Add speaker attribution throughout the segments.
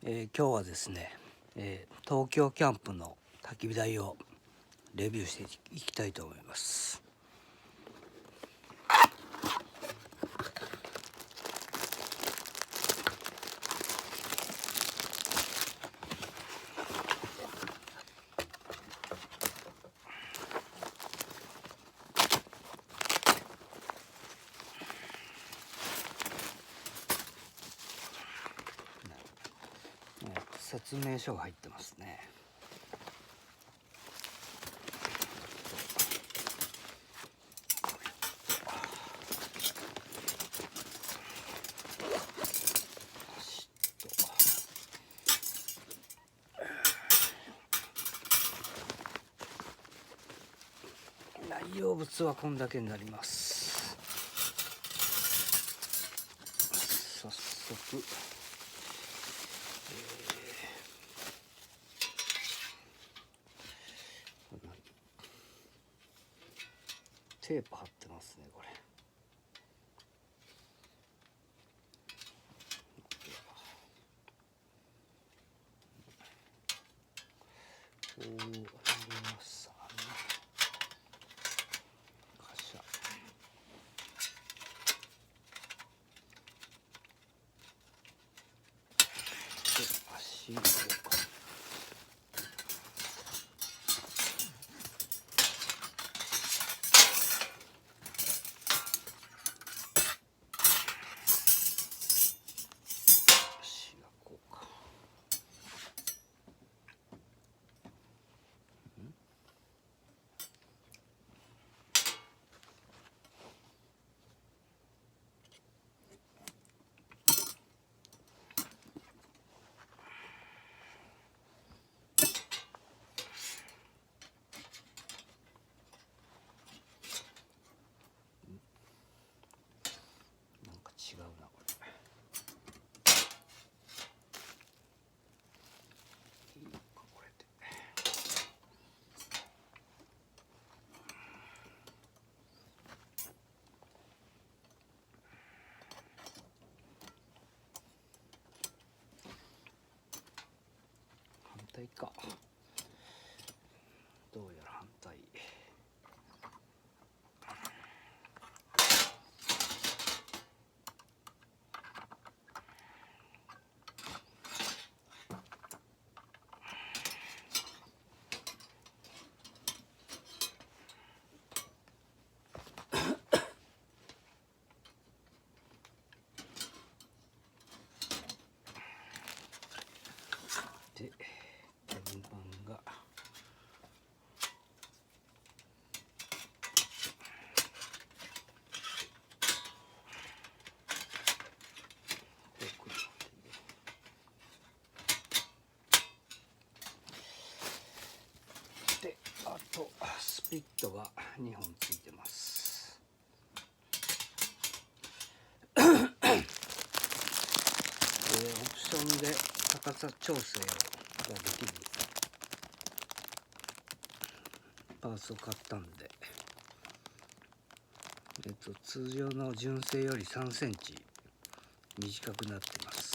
Speaker 1: 今日はですね、東京キャンプの焚き火台をレビューしていきたいと思います。説明書が入ってますね。内容物はこんだけになります。早速、テープ貼ってますね、これ。こう入れますね。カシャ。で、足を。違うな、これ。いいのか、これで。反対か。どうやら反対。で、鍵盤がで、あとスピットが2本ついてます。オプションで高さ調整ができるパーツを買ったんで、通常の純正より3センチ短くなっています。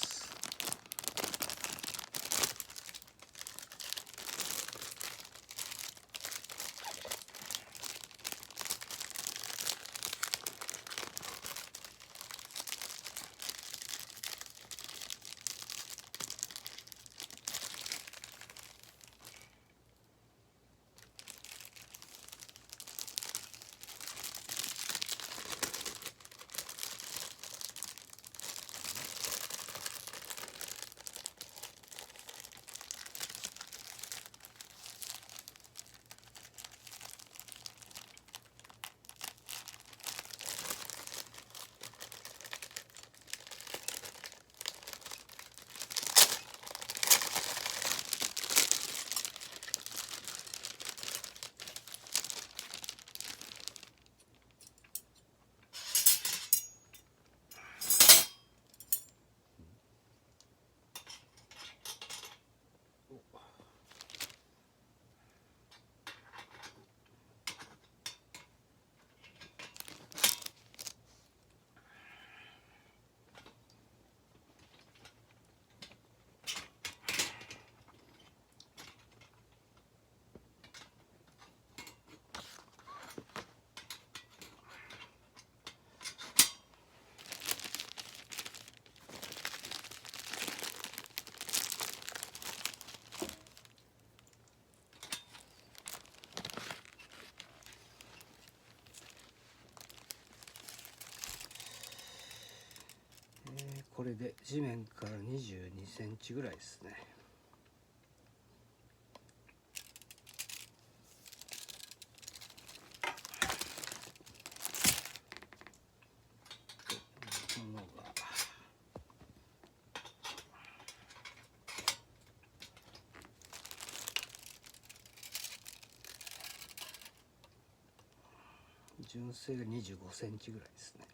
Speaker 1: れで地面から22センチぐらいですね。このが純正が25センチぐらいですね。